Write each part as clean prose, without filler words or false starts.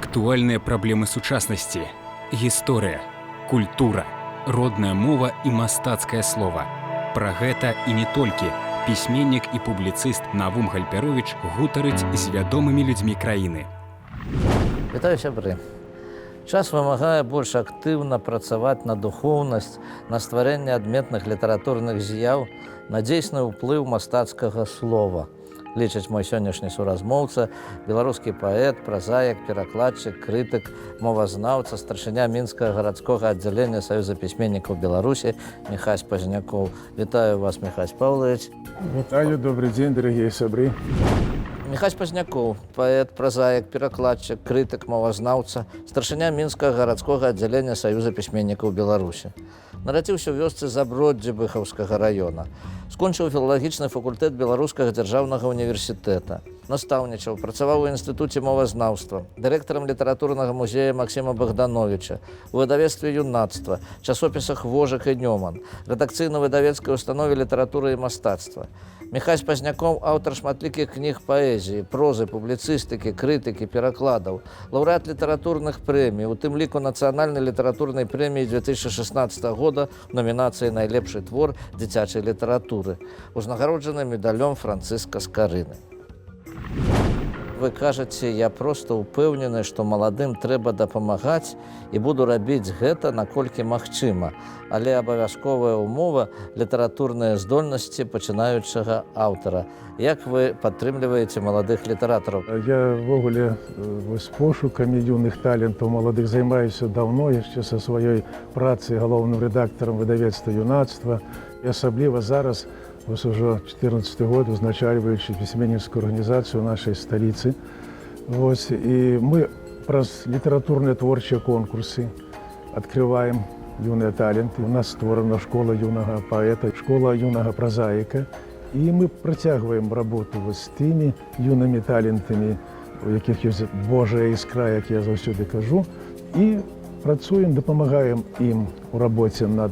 Актуальныя праблемы сучаснасці, гісторыя, культура, родная мова і мастацкае слова. Пра гэта і не толькі пісьменнік і публіцыст Навум Гальперовіч гутарыць з вядомымі людзьмі краіны. Вітаю, сябры. Час вымагае больш актыўна працаваць на духоўнасць, на стварэнне адметных літаратурных з'яў, на дзейсны ўплыў мастацкага слова. Лічыць мой сённяшні суразмоўца, беларускі паэт, празаік, перакладчык, крытык, мовазнаўца, старшыня мінскага гарадскога аддзялення Саюза пісьменнікаў Беларусі Міхась Пазнякоў. Вітаю вас, Міхась Павлович. Вітаю, добрый дзень, дарагія сябры. Міхась Пазнякоў, паэт, празаік, перакладчык, крытык, мовазнаўца, старшыня мінскага гарадскога аддзялення Саюза пісьменнікаў Беларусі. Нарадзіўся ў вёсцы Заброддзе Быхаўскага раёна. Скончыў філалагічны факультэт Беларускага дзяржаўнага універсітэта. Настаўнічаў, працаваў у інстытуце мовазнаўства, дырэктарам літаратурнага музея Максіма Богдановича, у выдавецтве «Юнацтва», часопісах «Вожык» і «Нёман», рэдакцыйна-выдавецкай установе літаратуры і мастацтва. Міхась Пазнякоў – аўтар шматлікіх кніг паэзіі, прозы, публіцыстыкі, крытыкі, перакладаў, лаўрэат літаратурных прэмій, у тым ліку нацыянальнай літаратурнай прэміі 2016 года ў номінацыі «Найлепшы твор дзіцячай літаратуры», узнагароджаны медалём Францыска Скарыны. Вы кажаце, я проста ўпэўнены, што маладым трэба дапамагаць і буду рабіць гэта наколькі магчыма, але абавязковая ўмова – літаратурныя здольнасці пачынаючага аўтара. Як вы падтрымліваеце маладых літаратараў? Я ввогуле пошукамі юных талентаў маладых займаюся даўно, яшчэ са сваёй працай галоўным рэдактарам выдавецтва «Юнацтва». І асабліва зараз, ужо 14 год, узначальваючы пісьменніцкую арганізацыю нашай сталіцы. І мы праз літаратурныя творчыя конкурсы адкрываем юныя таленты. У нас створана школа юнага паэта, школа юнага празаіка. І мы працягваем работу з тымі юнымі талентамі, у якіх ёсць Божая іскра, як я заўсёды кажу, і працуем, дапамагаем ім у рабоце над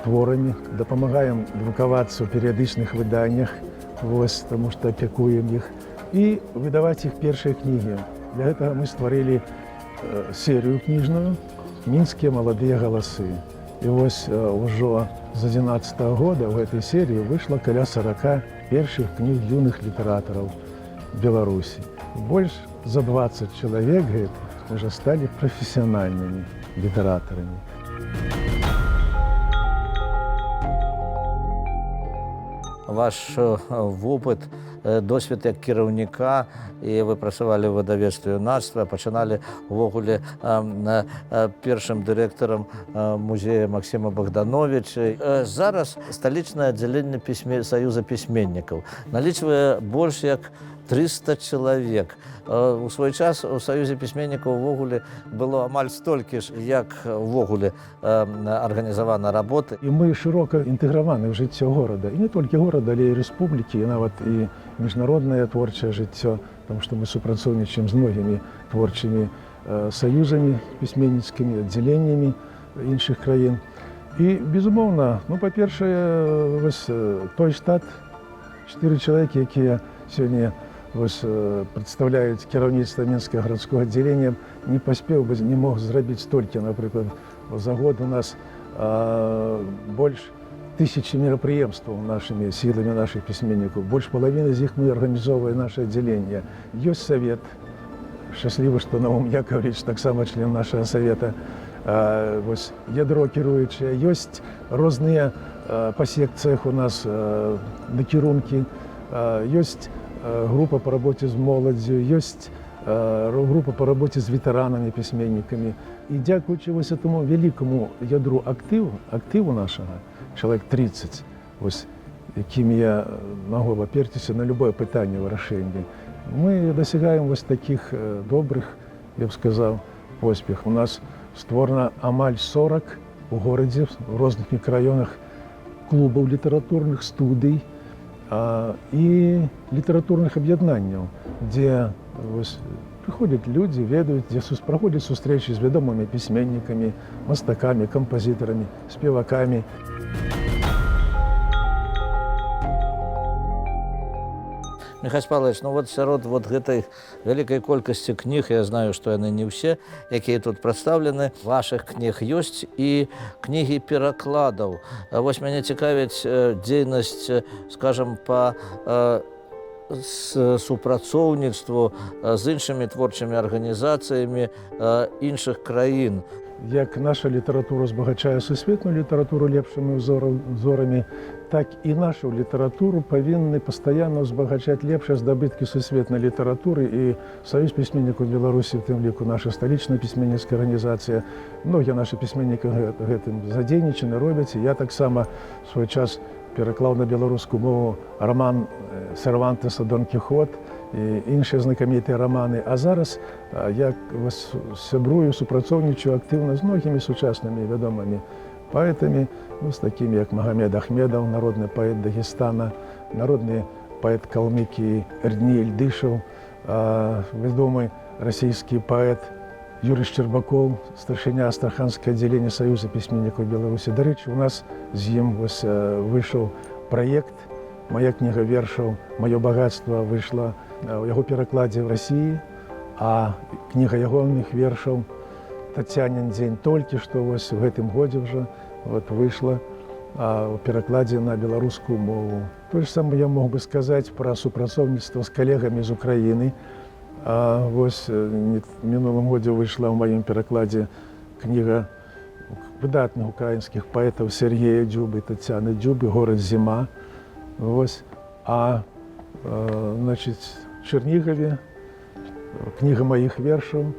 творамі, дапамагаем друкавацца ў перыядычных выданнях, таму што апякуем іх, і выдаваць іх першыя кнігі. Для гэтага мы стварылі серыю кніжную «Мінскія маладыя галасы». І ўжо з 2011 года ў гэтай серыі выйшла каля 40 першых кніг юных літаратараў Беларусі. Больш за 20 чалавек гэта ўжо сталі прафесіянальнымі літаратарамі. Ваш вопыт, досвед як кіраўніка, і вы працавалі ў выдавецтве «Юнацтва», пачыналі ўвогуле першым дырэктарам музея Максіма Богдановича. Зараз сталічнае аддзяленне Саюза пісьменнікаў налічвае больш як 300 чалавек. У свой час у Саюзе пісьменнікаў увогуле было амаль столькі ж, як увогуле арганізавана работа. І мы шырока інтэграваны ў жыццё горада. І не толькі горада, але і рэспублікі, і нават і міжнароднае творчае жыццё, таму што мы супрацоўнічаем з многімі творчымі саюзамі, пісьменніцкімі аддзяленнямі іншых краін. І, безумоўна, па-першае, той штат, 4 чалавекі, якія сёння прадстаўляюць кіраўніцтва мінскага гарадскога аддзялення, не паспеў бы, не мог зрабіць столькі. Напрыклад, за год у нас больш 1000 мерапрыемстваў нашымі сіламі нашых пісьменнікаў. Больш палавіны з іх мы арганізоўвае наша аддзяленне. Ёсць савет. Шчаслівы, што Навум Яковлевич таксама член нашага савета. Ядро кіруючае. Ёсць розныя па секцыях у нас накірункі. Ёсць група по работе з моладдзю, ёсць група по работе з ветэранамі, пісьменнікамі. І дзякуючы этому вялікаму ядру актыву нашага, чалавек 30, якім я магу аперціся на любое пытанне вырашэння, мы дасягаем такіх добрых, я б сказаў, поспех. У нас створана амаль 40 у горадзе, у розных мікрараёнах клубаў літаратурных, студый, і літаратурных аб'яднанняў, дзе прыходзяць людзі, ведаюць, дзе праходзяць сустрэчы з вядомымі пісьменнікамі, мастакамі, кампазітарамі, спевакамі. Михаил Павлович, ну вот сярод вот гэтай вялікай колькасці кніг, я знаю, што яны не ўсе, якія тут прадстаўлены, вашых кніг ёсць і кнігі перакладаў. Вось мяне цікавіць дзейнасць, скажам, па супрацоўніцтву з іншымі творчымі арганізацыямі іншых краін. Як наша літаратура збагачае сусветную літаратуру лепшымі узорамі, так і нашу літаратуру павінны пастаянна ўзбагачаць лепшыя здабыткі сусветнай літаратуры, і Саюз пісьменнікаў Беларусі, у тым ліку наша сталічная пісьменніцкая арганізацыя. Многія нашы пісьменнікі гэтым задзейнічаны, робяць. Я таксама свой час пераклаў на беларускую мову раман Сервантеса «Дон Кіхот» і іншыя знакамітыя раманы. А зараз я сябрую, супрацоўнічаю актыўна з многімі сучаснымі вядомымі паэтамі, з такімі як Магамед Ахмедаў, народны паэт Дагестана, народны паэт Калмыкіі Эрдні Ільдышаў, вядомы расійскі паэт Юрий Щербаков, старшыня Астраханскае аддзяленне Саюза пісьменнікаў Беларусі. Дарэчы, у нас з ім выйшаў праект «Моя кніга вершаў, маё багацтва» выйшла ў яго перакладзе ў Расіі, а кніга ягоных вершаў «Татянин дзень» толькі што у гэтым годзе ўжо выйшла ў перакладзе на беларускую мову. То ж самае я мог бы сказаць пра супрацоўніцтва з калегамі з Украіны. В мінулым годзе выйшла ў маім перакладзе кніга выдатных украінскіх паэтаў Сергея Дзюбы, Тацяны Дзюбы «Горад зіма». Значыць, Чэрнігаве кніга маіх вершаў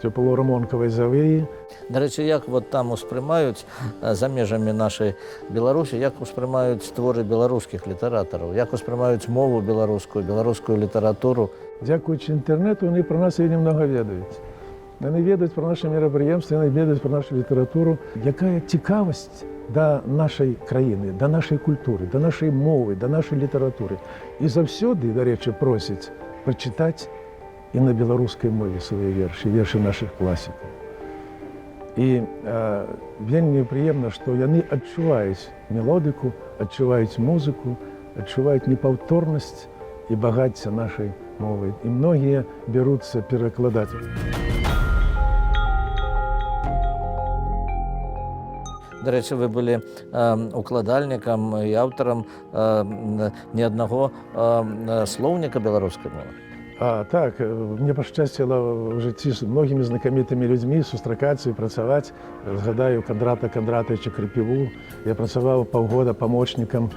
Цёплаўрамонкавай завеі. Дарэчы, як вот там успрымаюць за межамі нашай Беларусі, як успрымаюць творы беларускіх літаратараў, як успрымаюць мову беларускую, беларускую літаратуру? Дзякуючы інтэрнэту яны пра нас вельмі многа ведаюць. Яны ведаюць пра нашы мерапрыемствы, яны ведаюць пра нашу літаратуру. Якая цікавасць да нашай краіны, да нашай культуры, да нашай мовы, да нашай літаратуры. І заўсёды, дарэчы, просяць прачытаць і на беларускай мове свае вершы, вершы нашых класікаў. І вельмі прыемна, што яны адчуваюць мелодыку, адчуваюць музыку, адчуваюць непаўторнасць і багацце нашай мовы. І многія бяруцца перакладаць. Дарэчы, вы былі укладальнікам і аўтарам не аднаго слоўніка беларускай мовы. Так, мне пашчасціла ў жыцці з многімі знакамітымі людзьмі сустракацца і працаваць. Згадаю Кандрата Кандратавіча Крапіву. Я працаваў паўгода памочнікам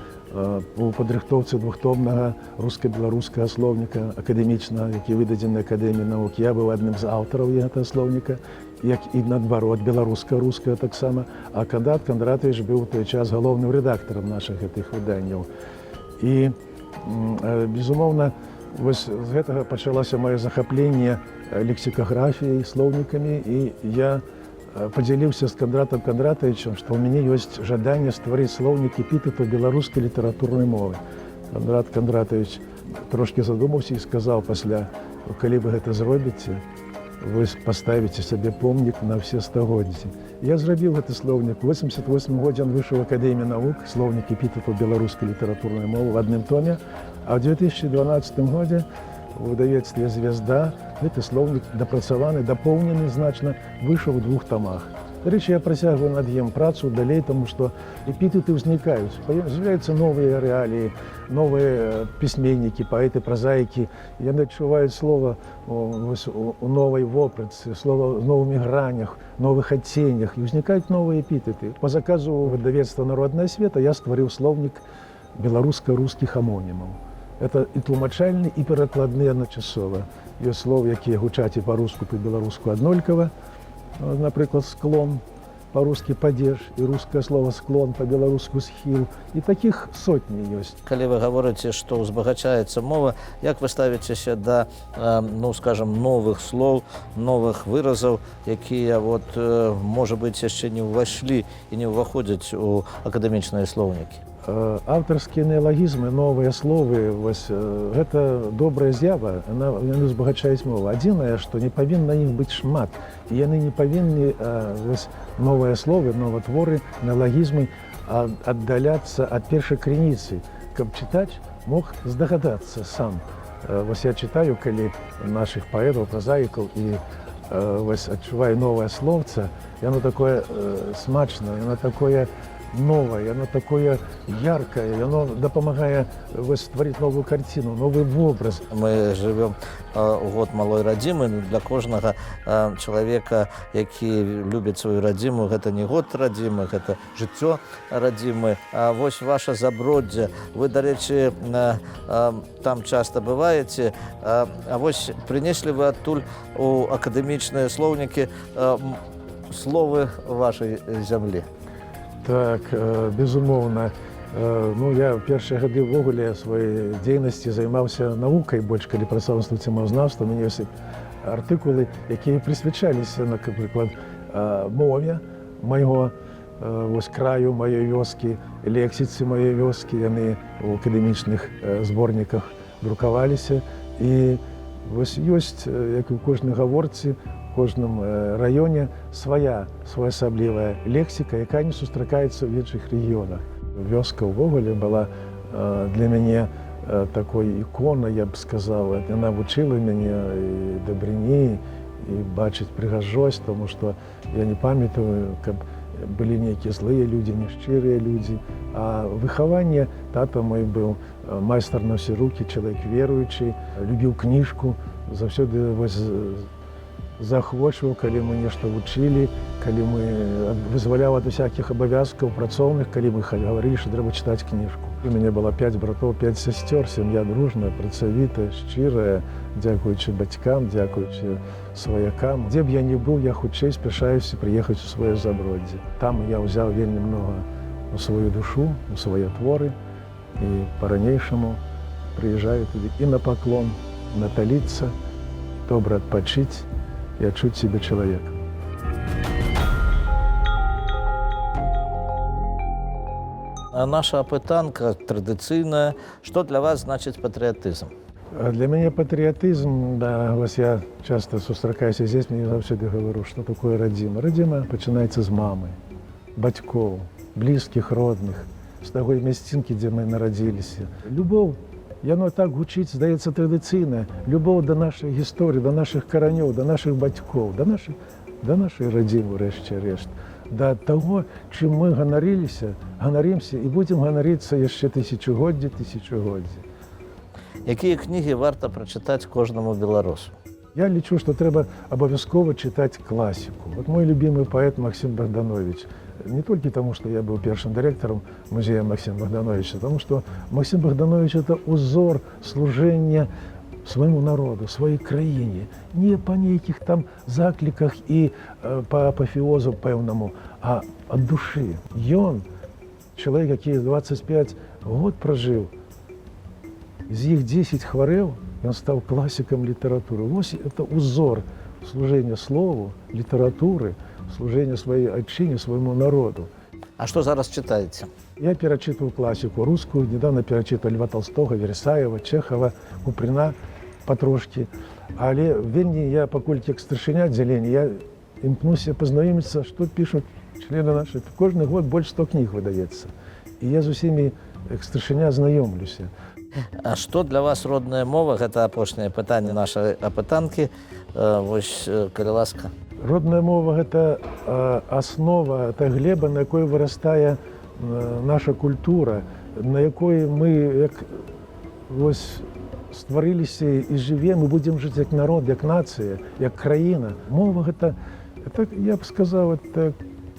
у падрыхтоўцы двухтомнага руска-беларускага слоўніка акадэмічнага, які выдадзены Акадэміяй навук. Я быў адным з аўтараў гэтага слоўніка, як і наадварот, беларуска-рускага таксама. А Кандрат Кандратавіч быў у той час галоўным рэдактарам нашых гэтых выданняў. І, безумоўна, вось з гэтага пачалася маё захапленне лексікаграфіяй, слоўнікамі, і я падзяліўся з Кандратам Кандратавічам, што ў мяне ёсць жаданне стварыць слоўнік эпітэтаў беларускай літаратурнай мовы. Кандрат Кандратавіч трошкі задумаўся і сказаў пасля: «Калі вы гэта зробіце, вы паставіце сабе помнік на ўсе стагоддзі». Я зрабіў гэты слоўнік. У 1988 годзе ён выйшаў у Акадэміі навук, слоўнік эпітэтаў беларускай літаратурнай мовы в адным томе, а ў 2012 годзе у выдавецтве «Звезда» гэты слоўнік дапрацаваны, дапоўнены значна, выйшаў у 2 тамах. Дарэчы, я працягваю над ім працу далей, таму што эпітэты ўзнікаюць, з'яўляюцца новыя рэаліі, новыя пісьменнікі, паэты, празаікі. Яны адчуваюць слова у новай вопратцы, слова ў новымі гранях, новых адценнях, і ўзнікаюць новыя эпітэты. Па заказу выдавецтва «Народная света» я стварыў слоўнік беларуска-рускіх амонімаў. Это і тлумачальны, і перакладны адначасова. Ёсць словы, якія гучаць і па-руску, па-беларуску аднолькава. Напрыклад, «склон» па-рускі «падзеж», і рускае слова «склон» па-беларуску «схіл». І такіх сотні ёсць. Калі вы гаворыце, што ўзбагачаецца мова, як вы ставіцеся да, ну, скажам, новых слоў, новых выразаў, якія, можа быць, яшчэ не ўвайшлі і не ўваходзяць у акадэмічныя слоўнікі? Аўтарскія неалагізмы, новыя словы, гэта добрая з'ява, яны ўзбагачаюць мову. Адзінае, што не павінна іх быць шмат, і яны не павінны, новыя словы, новатворы, неалагізмы аддаляцца ад першай крыніцы, каб чытач мог здогадаться сам. Вось я читаю, калі наших паэтаў, празаікаў і вось адчуваю новае словца, яно такое смачнае, яно такое новое, оно такое яркое, оно дапамагае стварыць новую картину, новый образ. Мы живем у год малой радзімы. Для кожнага чалавека, які любіць сваю радзіму, гэта не год радзімы, гэта жыццё радзімы. А вось ваша Заброддзе, вы, дарэчы, там часта бываеце, а вось прынеслі вы адтуль у акадэмічныя слоўнікі словы вашай зямлі. Так, безумоўна. Ну, я ў першыя гады ўвогуле сваёй дзейнасці займаўся навукай больш, калі працаваў ў інстытуце мовазнаўства. У мяне ёсць артыкулы, якія прысвячаліся, напрыклад, мове майго краю, маёй вёскі, лексіцы маёй вёскі. Яны ў акадэмічных зборніках друкаваліся. І вось ёсць, як і ў кожнай гаворцы, в кожным раёне своеасаблівая лексіка, якая не сустракаецца ў іншых рэгіёнах. Вёска ўвогуле была для мяне такой іконай, я б сказаў. Яна вучыла мяне і дабрыні, і бачыць прыгажосць, тому што я не памятаю, каб былі нейкія злыя людзі, няшчырыя людзі. А выхаванне, тата мой быў майстар на ўсе рукі, чалавек веруючы, любіў кніжку, заўсёды захвочваў, калі мы нешта вучылі, калі мы вызваляў ад усякіх абавязкаў працоўных, калі мы гаварылі, што трэба чытаць кніжку. У мяне было 5 братоў, 5 сясцёр, сям'я дружная, працавітая, шчырая, дзякуючы бацькам, дзякуючы сваякам. Дзе б я не быў, я хутчэй спяшаюся прыехаць у сваё Заброддзе. Там я ўзяў вельмі многа у сваю душу, у свае творы, і па-ранейшаму прыязджаю туды і на паклон, наталіцца, добра адпачыць и отчуть себя человека. Наша апытанка традыцыйная. Што для вас значыць патрыятызм? Для мяне патрыятызм, да, вось я часта сустракаюся здесь, мне заўсёды гавару, што такое радзіма. Радзіма пачынаецца з мамы, бацькоў, блізкіх, родных, з таго мясцінкі, дзе мы нарадзіліся. Любоў, яно так гучыць, здаецца, традыцыйна. Любоў да нашай гісторыі, да нашых каранёў, да нашых бацькоў, да нашай радзімы, рэшце рэшт. Да таго, чым мы ганарымся і будзем ганарыцца яшчэ тысячагоддзі. Якія кнігі варта прачытаць кожнаму беларусу? Я лічу, што трэба абавязкова чытаць класіку. Вот мой любімы паэт Максим Богданович. Не толькі таму, што я быў першым дырэктарам музея Максима Богдановича, таму што Максим Богданович – это узор служэння свайму народу, сваёй краіне. Не па нейкіх там закліках і па апафеозу пэўнаму, а ад душы. Ён, чалавек, які 25 год пражыў, з іх 10 хварэў, ён стаў класікам літаратуры. Вось это узор служэння слову, літаратуры, служэння сваёй айчыне, свайму народу. А што зараз чытаеце? Я перачытваў класіку рускую, недавно перачытваў Льва Толстога, Вересаева, Чэхава, Купріна патрошкі. Але вельмі я, паколькі як старшыня аддзялення, я імкнуся пазнаёміцца, што пішуць члены нашай. Кожны год больш 100 кніг выдаецца. І я з усімі як старшыня знаёмлюся. А што для вас родная мова? Гэта апошняе пытанне нашай апытанкі. Вось, калі ласка. Родная мова – гэта аснова, это глеба, на якой вырастае наша культура, на якой мы вось стварыліся і жывем, мы будзем жыць як народ, як нацыя, як краіна. Мова – гэта, я б сказаў, это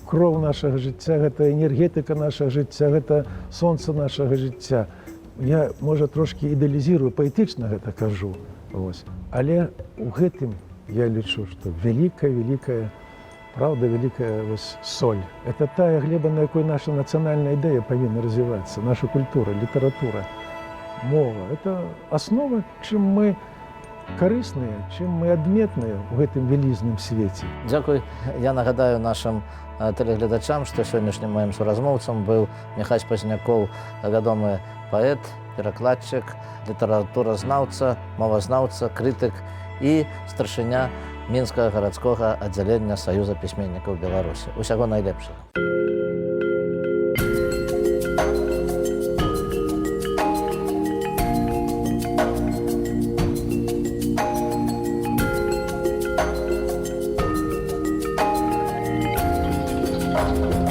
кроў нашага жыцця, гэта энергетыка нашага жыцця, гэта сонца нашага жыцця. Я, можа, трошкі ідэалізірую, паэтычна гэта кажу, але ў гэтым я лічу, што вялікая, правда, вялікая соль. Это тая глеба, на якой наша нацыянальная ідэя павінна развівацца, наша культура, літаратура, мова. Это аснова, чым мы карысныя, чым мы адметныя ў гэтым вялізным свеце. Дзякуй. Я нагадаю нашым тэлегледачам, што сённяшнім маім суразмоўцам быў Міхась Пазнякоў, вядомы паэт, перакладчык, літаратуразнаўца, мовазнаўца, крытык і старшыня Мінскага гарадскога аддзялення Саюза пісьменнікаў Беларусі. Усяго найлепшага. Дякую.